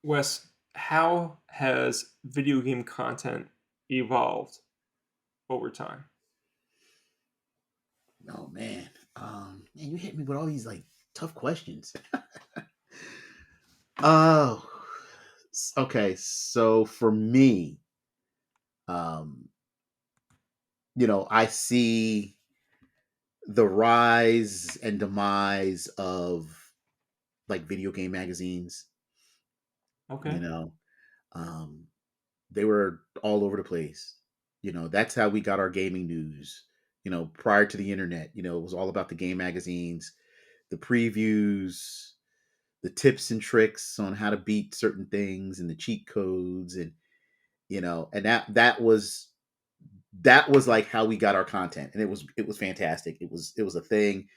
Wes, how has video game content evolved over time? Oh man, man, you hit me with all these like tough questions. Oh, okay. So for me, um, I see the rise and demise of like video game magazines. You Okay. know, um, they were all over the place. That's how we got our gaming news. Prior to the internet, it was all about the game magazines, the previews, the tips and tricks on how to beat certain things and the cheat codes and that was like how we got our content, and it was fantastic. It was a thing,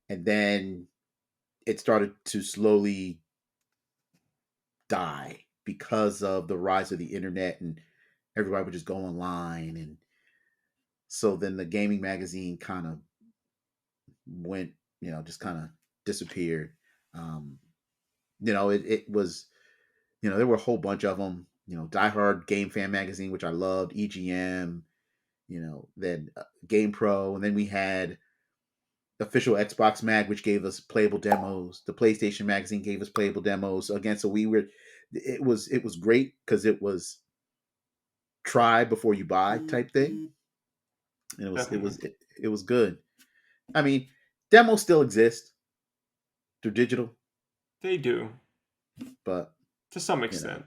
and then it started to slowly die because of the rise of the internet, and everybody would just go online, and so then the gaming magazine kind of went, just kind of disappeared. um it was, there were a whole bunch of them. Die Hard Game Fan Magazine, which I loved, EGM, then Game Pro, and then we had official Xbox Mag, which gave us playable demos. The PlayStation Magazine gave us playable demos. So again, so we were, it was great because it was try before you buy type thing, and it was it Definitely. was it, it was good. I mean, demos still exist through digital, They do, but to some you know, extent.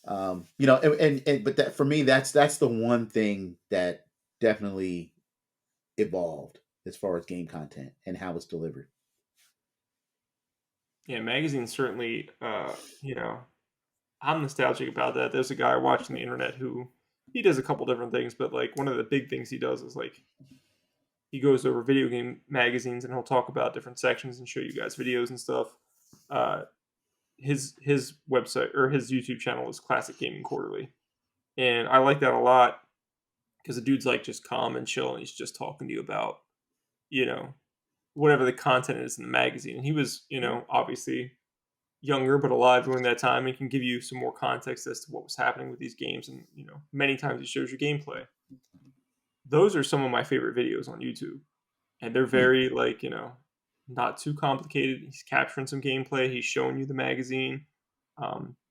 but that for me, that's the one thing that definitely evolved as far as game content and how it's delivered. Yeah, magazines certainly, I'm nostalgic about that. There's a guy I watched on the internet who he does a couple different things, but like one of the big things he does is like he goes over video game magazines and he'll talk about different sections and show you guys videos and stuff. Uh, his website or his YouTube channel is Classic Gaming Quarterly, and I like that a lot because the dude's like just calm and chill, and he's just talking to you about you know whatever the content is in the magazine. And he was obviously younger but alive during that time and can give you some more context as to what was happening with these games. And many times he shows you gameplay. Those are some of my favorite videos on YouTube, and they're Hmm. very like not too complicated. He's capturing some gameplay. He's showing you the magazine.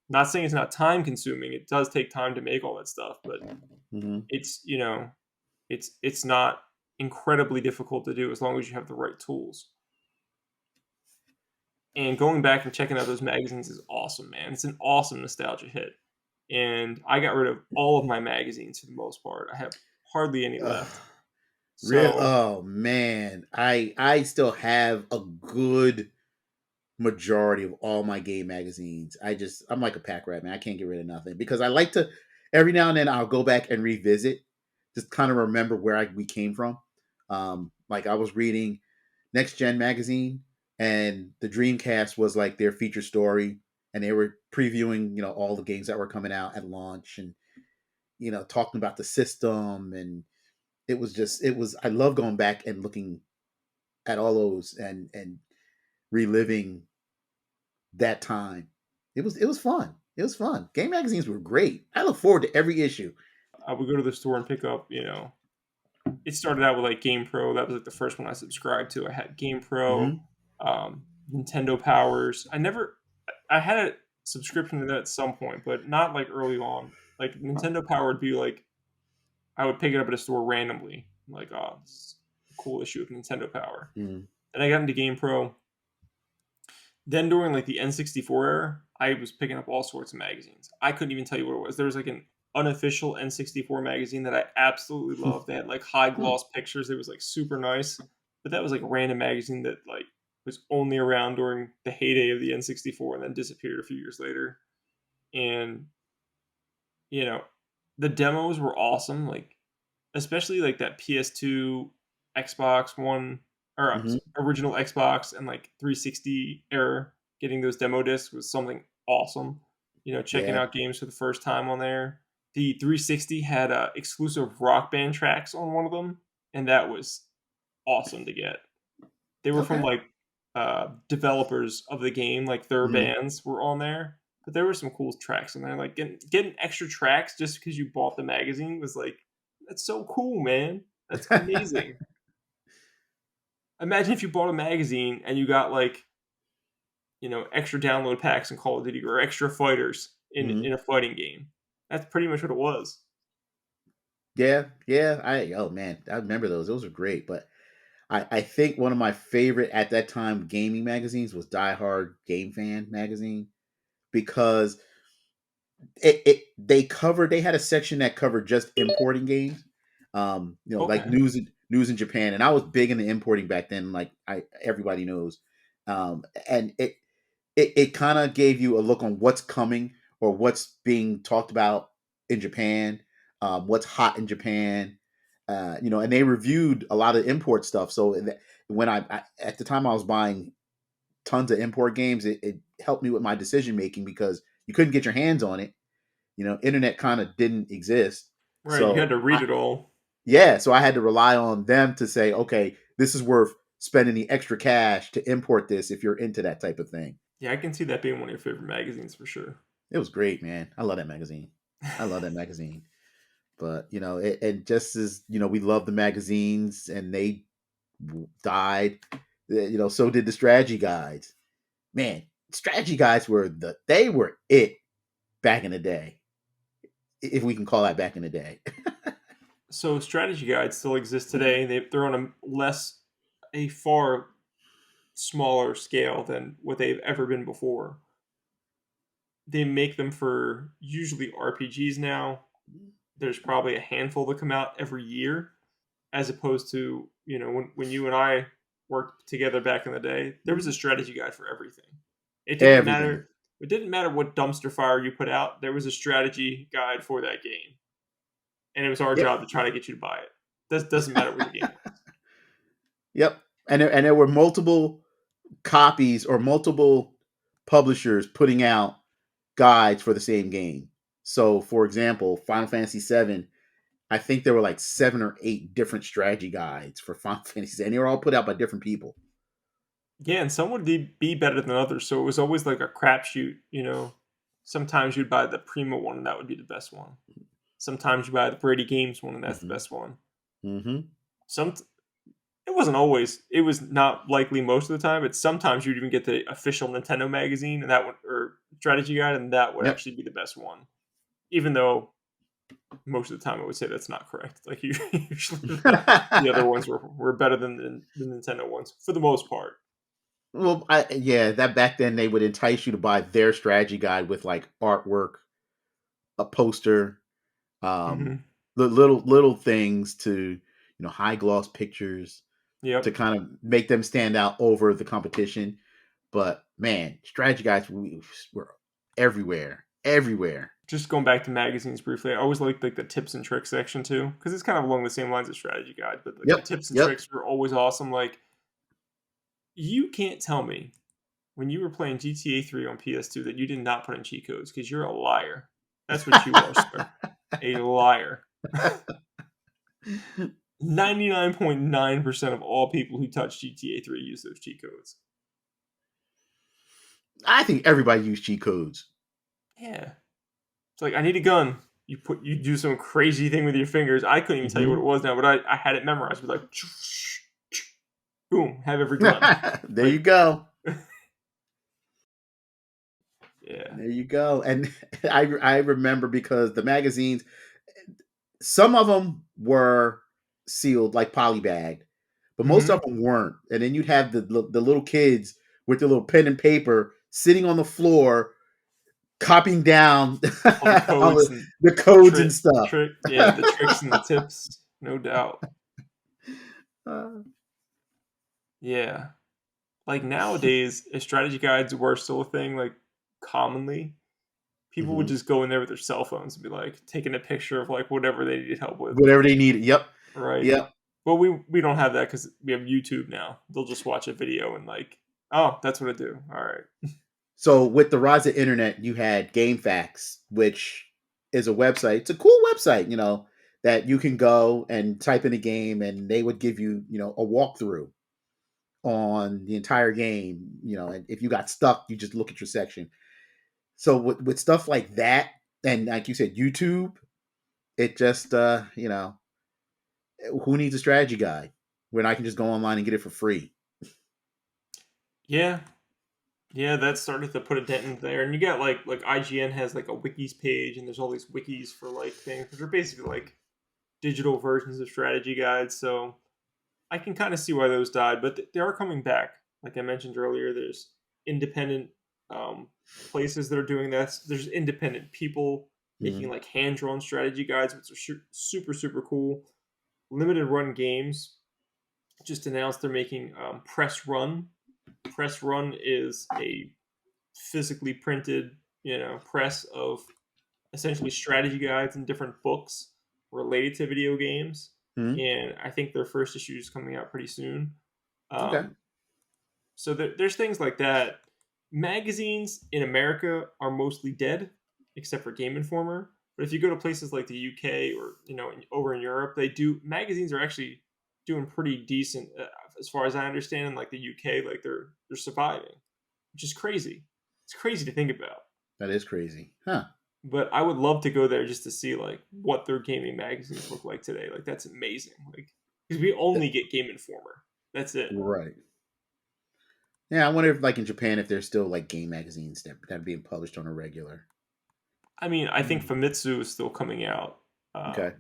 Not saying it's not time consuming. It does take time to make all that stuff, but Hmm. it's it's not incredibly difficult to do as long as you have the right tools. And going back and checking out those magazines is awesome, man. It's an awesome nostalgia hit. And I got rid of all of my magazines for the most part. I have hardly any left. Real? So Oh man, I still have a good majority of all my game magazines. I'm like a pack rat, man. I can't get rid of nothing because I like to, every now and then I'll go back and revisit, just kind of remember where we came from. Like I was reading Next Gen magazine, and the Dreamcast was like their feature story, and they were previewing, all the games that were coming out at launch, and talking about the system, and I love going back and looking at all those, and reliving that time. It was fun. It was fun. Game magazines were great. I look forward to every issue. I would go to the store and pick up, it started out with like Game Pro. That was like the first one I subscribed to. I had Game Pro, Hmm. Nintendo Powers. I had a subscription to that at some point, but not like early on. Like Nintendo Power would be like I would pick it up at a store randomly. Like, oh, this is a cool issue of Nintendo Power. Hmm. Then I got into Game Pro. Then during like the N64 era, I was picking up all sorts of magazines. I couldn't even tell you what it was. There was like an unofficial N64 magazine that I absolutely loved. They had like high gloss pictures. It was like super nice. But that was like a random magazine that like was only around during the heyday of the N64 and then disappeared a few years later. And you know, the demos were awesome. Like especially like that PS2, Xbox One, or Hmm. original Xbox and like 360 era, getting those demo discs was something awesome. Checking Yeah. out games for the first time on there. The 360 had exclusive Rock Band tracks on one of them, and that was awesome to get. They were from Okay. like developers of the game, like their Hmm. bands were on there. but there were some cool tracks in there. Like getting extra tracks just because you bought the magazine was like, that's so cool, man. That's amazing. Imagine if you bought a magazine and you got like, extra download packs in Call of Duty or extra fighters Mhm. in a fighting game. That's pretty much what it was. Yeah, yeah. Oh man, I remember those. Those were great. But I think one of my favorite at that time gaming magazines was Die Hard Game Fan magazine because they had a section that covered just importing games, like Okay. news in Japan, and I was big into importing back then, like everybody knows, and it kind of gave you a look on what's coming or what's being talked about in Japan, what's hot in Japan, and they reviewed a lot of import stuff. So when I at the time I was buying tons of import games, it helped me with my decision making because you couldn't get your hands on it. Internet kind of didn't exist. Right. You had So to read it all. so I had to rely on them to say, okay, this is worth spending the extra cash to import this if you're into that type of thing. Yeah, I can see that being one of your favorite magazines for sure. It was great, man. I love that magazine. I love that magazine. But and just as we love the magazines, and they died, so did the strategy guides. Man, strategy guides they were it back in the day, if we can call that back in the day. So strategy guides still exist today. They're on a far smaller scale than what they've ever been before. They make them for usually RPGs now. There's probably a handful that come out every year, as opposed to when you and I worked together back in the day. There was a strategy guide for everything. It didn't Everything. matter. It didn't matter what dumpster fire you put out. There was a strategy guide for that game, and it was our Yep. job to try to get you to buy it. This doesn't matter what the game was. Yep. And there were multiple copies or multiple publishers putting out guides for the same game. So, for example, Final Fantasy VII, I think there were like 7 or 8 different strategy guides for Final Fantasy, and they were all put out by different people. Yeah, and some would be better than others. So it was always like a crapshoot. Sometimes you'd buy the Prima one, and that would be the best one. Sometimes you buy the Brady Games one, and that's the Mm-hmm. best one. Mm-hmm. Some It wasn't always. It was not likely most of the time. But sometimes you'd even get the official Nintendo magazine, and that would or strategy guide, and that would Yep. actually be the best one. Even though most of the time I would say that's not correct. Like usually the other ones were better than the Nintendo ones for the most part. Well, yeah, that back then they would entice you to buy their strategy guide with like artwork, a poster, um, Hmm. the little things to high gloss pictures to Yep. kind of make them stand out over the competition. But man, strategy guides were everywhere, everywhere. Just going back to magazines briefly, I always liked like the tips and tricks section too, because it's kind of along the same lines as strategy guide. But like the Yep, tips and yep. tricks were always awesome. Like you can't tell me when you were playing GTA 3 on PS2 that you did not put in cheat codes because you're a liar. That's what you are, sir. A liar. 99.9% of all people who touch GTA 3 use those cheat codes. I think everybody used cheat codes. Yeah. It's like I need a gun. You do some crazy thing with your fingers. I couldn't even tell you what it Hmm. was now, but I had it memorized. Be like, boom, have every gun. There you Like, go. yeah. There you go. And I remember because the magazines, some of them were sealed like polybagged, but most Hmm. of them weren't. And then you'd have the little kids with their little pen and paper sitting on the floor copying down All the all codes and the codes and stuff. yeah, the tricks and the tips, no doubt. Uh, Yeah. Like nowadays, if strategy guides were still a thing, like commonly, people would mhm. just go in there with their cell phones and be like taking a picture of like whatever they needed help with. Whatever they needed. Yep. Right. Yep. But we don't have that because we have YouTube now. They'll just watch a video and like, oh, that's what I do. All right. So with the rise of internet, you had GameFAQs, which is a website. It's a cool website, that you can go and type in a game, and they would give you, a walkthrough on the entire game. And if you got stuck, you just look at your section. So with stuff like that, and like you said, YouTube, it just who needs a strategy guide when I can just go online and get it for free? Yeah, yeah, that started to put a dent in there. And you got like IGN has like a wikis page, and there's all these wikis for like things, which are basically like digital versions of strategy guides. So I can kind of see why those died, but they are coming back. Like I mentioned earlier, there's independent um, places that are doing this. There's independent people making Hmm. like hand drawn strategy guides, which are super super cool. Limited run games just announced they're making Press Run. Press Run is a physically printed, press of essentially strategy guides and different books related to video games. Hmm. And I think their first issue is coming out pretty soon. Okay. Um, so there's things like that. Magazines in America are mostly dead, except for Game Informer. But if you go to places like the UK or over in Europe, they do magazines are actually doing pretty decent as far as I understand. In like the UK, like they're surviving, which is crazy. It's crazy to think about. That is crazy, huh? But I would love to go there just to see like what their gaming magazines look like today. Like that's amazing. Like because we only get Game Informer. That's it. Right. Yeah, I wonder if like in Japan if there's still like game magazines that are being published on a regular. I mean, I think Hmm. Famitsu is still coming out. Okay.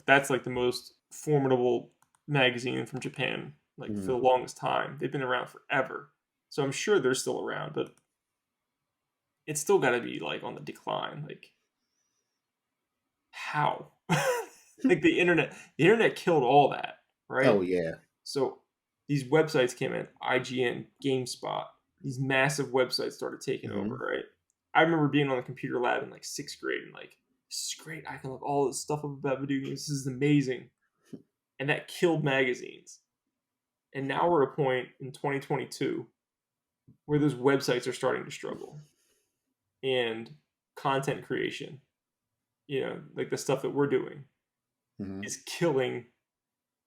That's like the most formidable magazine from Japan, like for Hmm. the longest time. They've been around forever, so I'm sure they're still around. But it's still got to be like on the decline. Like how? Like the internet killed all that, right? Oh yeah. So these websites came in, IGN, GameSpot, these massive websites started taking over, Hmm. right? I remember being on the computer lab in like sixth grade and like, this is great. I can look all this stuff up about video games. This is amazing. And that killed magazines. And now we're at a point in 2022 where those websites are starting to struggle. And content creation, like the stuff that we're doing, Hmm. is killing,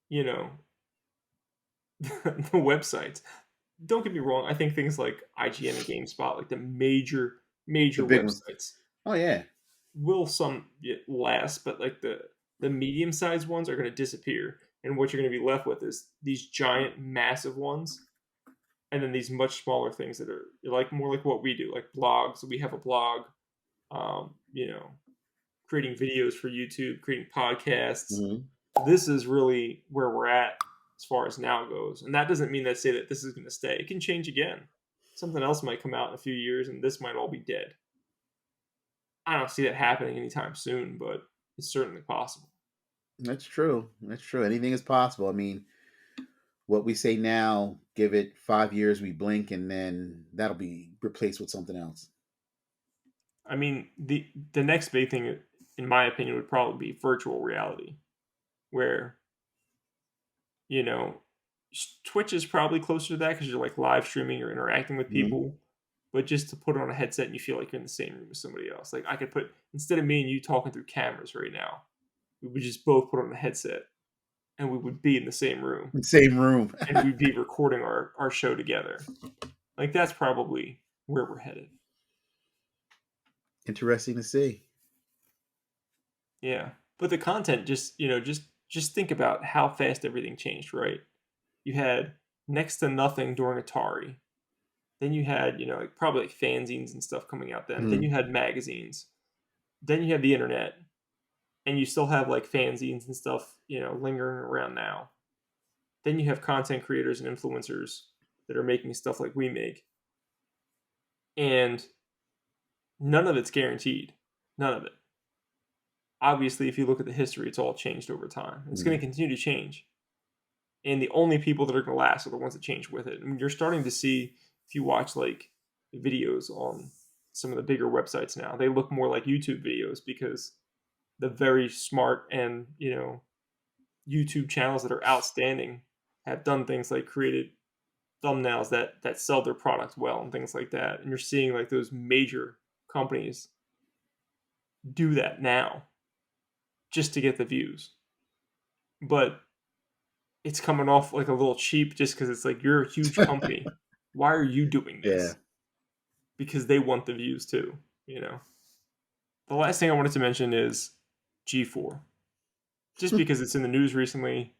you know, the websites. Don't get me wrong. I think things like IGN and GameSpot, like the The major big ones. websites, Oh yeah. will some last, but like the medium sized ones are going to disappear, and what you're going to be left with is these giant, massive ones, and then these much smaller things that are like more like what we do, like blogs. We have a blog, um, you know, creating videos for YouTube, creating podcasts. Hmm. This is really where we're at as far as now goes. And that doesn't mean that say that this is going to stay. It can change again. Something else might come out in a few years and this might all be dead. I don't see that happening anytime soon, but it's certainly possible. That's true. That's true. Anything is possible. I mean, what we say now, give it 5 years, we blink, and then that'll be replaced with something else. I mean, the next big thing, in my opinion, would probably be virtual reality, where you know Twitch is probably closer to that because you're like live streaming, you're interacting with Hmm. people. But just to put on a headset and you feel like you're in the same room with somebody else. Like I could put instead of me and you talking through cameras right now, we would just both put on a headset and we would be in the same room Same room. and we'd be recording our show together. Like that's probably where we're headed. Interesting to see. Yeah. But the content just think about how fast everything changed, right? You had next to nothing during Atari. Then you had, like probably like fanzines and stuff coming out then. Then Hmm. you had magazines. Then you have the internet. And you still have like fanzines and stuff, lingering around now. Then you have content creators and influencers that are making stuff like we make. And none of it's guaranteed. None of it. Obviously, if you look at the history, it's all changed over time. It's going Hmm. to continue to change. And the only people that are going to last are the ones that change with it. And you're starting to see, if you watch like videos on some of the bigger websites now, they look more like YouTube videos because the very smart and, YouTube channels that are outstanding have done things like created thumbnails that sell their product well and things like that. And you're seeing like those major companies do that now just to get the views. But it's coming off like a little cheap just because it's like you're a huge company. Why are you doing Yeah. this? Because they want the views too. You know, the last thing I wanted to mention is G4, just because it's in the news recently,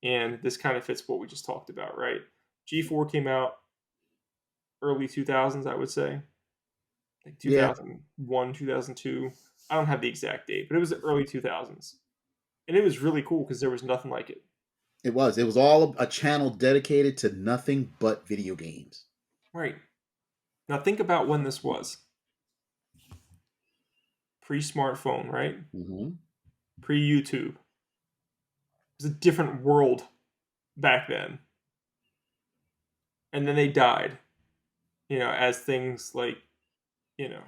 and this kind of fits what we just talked about, right? G4 came out early 2000s, I would say, like Yeah, 2001, 2002. I don't have the exact date, but it was the early 2000s. And it was really cool because there was nothing like it. it was. It was all a channel dedicated to nothing but video games. Right. Now think about when this was. Pre-smartphone, right? Hmm. Pre-YouTube. It was a different world back then. And then they died, as things like, you know,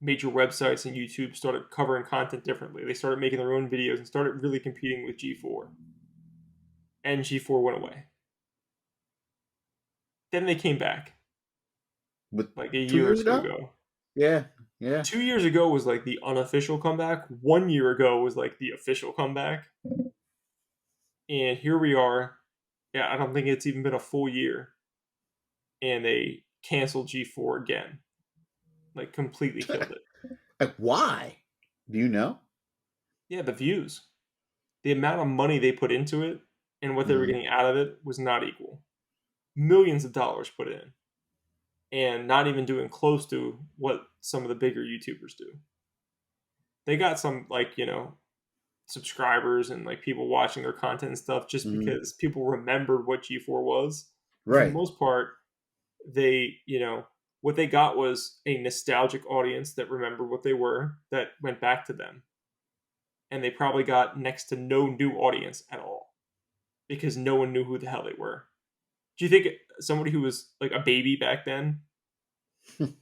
major websites and YouTube started covering content differently. They started making their own videos and started really competing with G4. And G4 went away. Then they came back With like a 2 year or years two ago. ago. Yeah, yeah. 2 years ago was like the unofficial comeback. 1 year ago was like the official comeback. And here we are. Yeah, I don't think it's even been a full year. And they canceled G4 again. Like completely killed it. Like, why? Do you know? Yeah, the views. The amount of money they put into it and what they were Hmm. getting out of it was not equal. Millions of dollars put in. And not even doing close to what some of the bigger YouTubers do. They got some like, subscribers and like people watching their content and stuff just Hmm. because people remembered what G4 was. But for the Right. most part, they, what they got was a nostalgic audience that remembered what they were, that went back to them. And they probably got next to no new audience at all because no one knew who the hell they were. Do you think somebody who was like a baby back then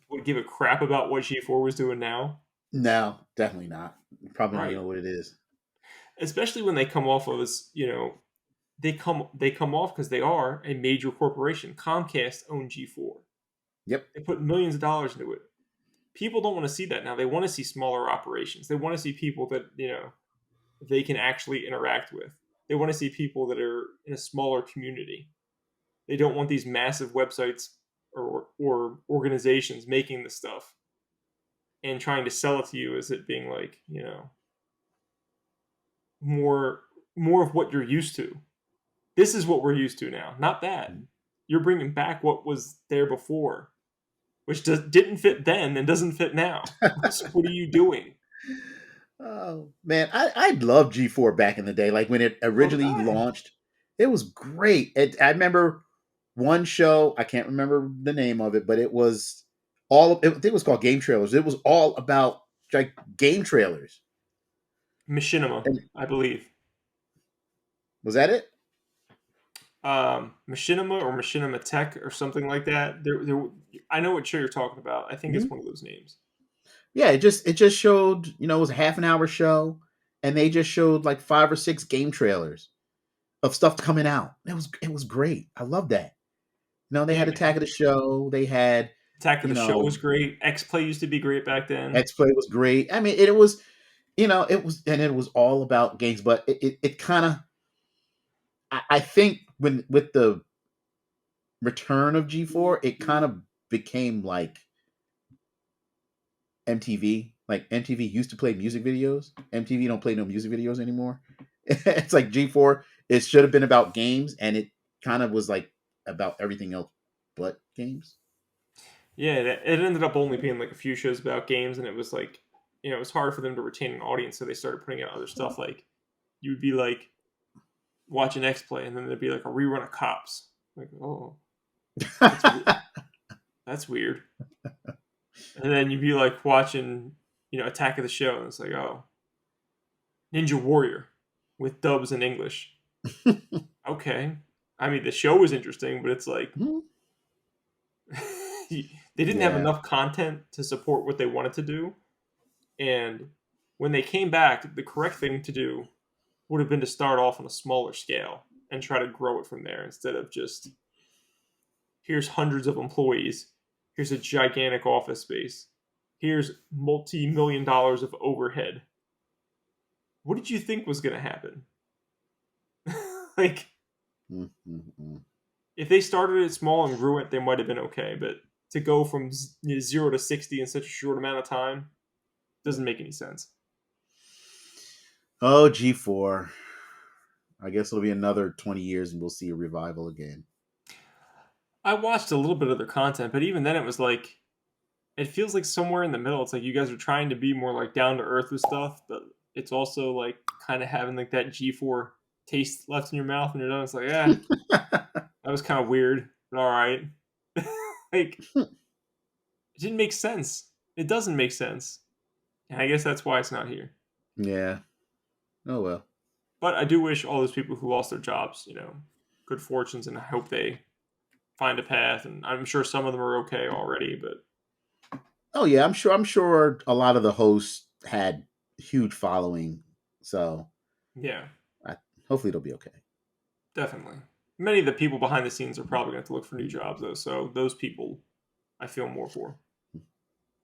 would give a crap about what G4 was doing now? No, definitely not. Probably don't even Right. know what it is. Especially when they come off of this, they come off because they are a major corporation. Comcast owned G4. Yep. They put millions of dollars into it. People don't want to see that now. They want to see smaller operations. They want to see people that they can actually interact with. They want to see people that are in a smaller community. They don't want these massive websites or organizations making the stuff and trying to sell it to you as it being like more more of what you're used to. This is what we're used to now. Not that you're bringing back what was there before, which didn't fit then and doesn't fit now. So what are you doing? Oh man, I loved G4 back in the day. Like when it So did originally I. launched, it was great. I remember one show, I can't remember the name of it, but it was I think it was called Game Trailers. It was all about like game trailers. Machinima, And I believe. was that it? Machinima or Machinima Tech or something like that. I know what show you're talking about. I think it's Mhm. one of those names. Yeah, it just showed, it was a half an hour show, and they just showed like 5 or 6 game trailers of stuff coming out. It was great. I love that. They Yeah, had Attack man. of the Show. They had, Attack of you the Show know, was great. X Play used to be great back then. X Play was great. I mean, it was, and it was all about games, but it kind of, I think when with the return of G4, it kind of became like MTV. Like MTV used to play music videos. MTV don't play no music videos anymore. It's like G4. It should have been about games, and it kind of was like about everything else but games. Yeah, it ended up only being like a few shows about games, and it was like, it was hard for them to retain an audience, so they started putting out other stuff. Like you would be like watching X Play, and then there'd be like a rerun of Cops. Like, oh, that's that's weird. And then you'd be like watching, Attack of the Show, and it's like, oh, Ninja Warrior with dubs in English. Okay, I mean the show was interesting, but it's like they didn't have Yeah. enough content to support what they wanted to do. And when they came back, the correct thing to do would have been to start off on a smaller scale and try to grow it from there instead of just here's hundreds of employees, here's a gigantic office space, here's multi-million dollars of overhead. What did you think was going to happen? Like, Mm-mm-mm. if they started it small and grew it, they might have been okay. But to go from 0 to 60 in such a short amount of time doesn't make any sense. Oh, G4. I guess it'll be another 20 years and we'll see a revival again. I watched a little bit of their content, but even then it was like, it feels like somewhere in the middle. It's like you guys are trying to be more like down to earth with stuff, but it's also like kind of having like that G4 taste left in your mouth when you're done. It's like, yeah, that was kind of weird, but all right. Like, it didn't make sense. It doesn't make sense. And I guess that's why it's not here. Yeah. Oh, well. But I do wish all those people who lost their jobs, good fortunes, and I hope they find a path. And I'm sure some of them are okay already, but Oh, yeah. I'm sure a lot of the hosts had huge following. So yeah, I, hopefully it'll be okay. definitely. Many of the people behind the scenes are probably going to have to look for new jobs, though. So those people, I feel more for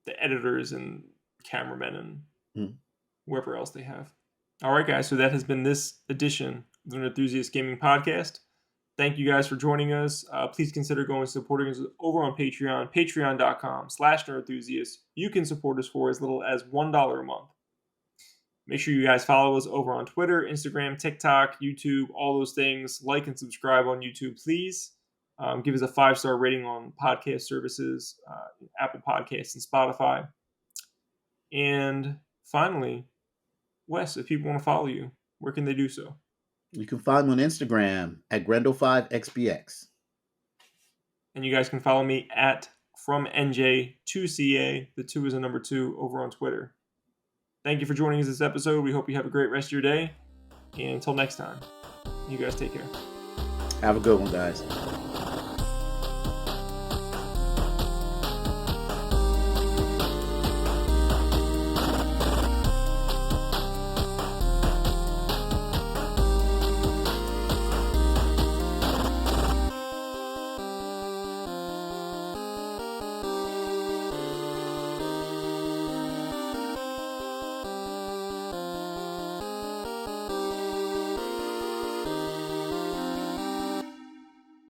the editors and cameramen and Mm. whoever else they have. All right, guys. So that has been this edition of the Enthusiast Gaming Podcast. Thank you guys for joining us. Please consider going and supporting us over on Patreon, patreon.com/nerdenthusiast. You can support us for as little as $1 a month. Make sure you guys follow us over on Twitter, Instagram, TikTok, YouTube, all those things. Like and subscribe on YouTube, please. Give us a 5-star rating on podcast services, Apple Podcasts and Spotify. And finally, Wes, if people want to follow you, where can they do so? You can find me on Instagram at Grendel5XBX. And you guys can follow me at FromNJ2CA. The 2 is a number 2 over on Twitter. Thank you for joining us this episode. We hope you have a great rest of your day. And until next time, you guys take care. Have a good one, guys.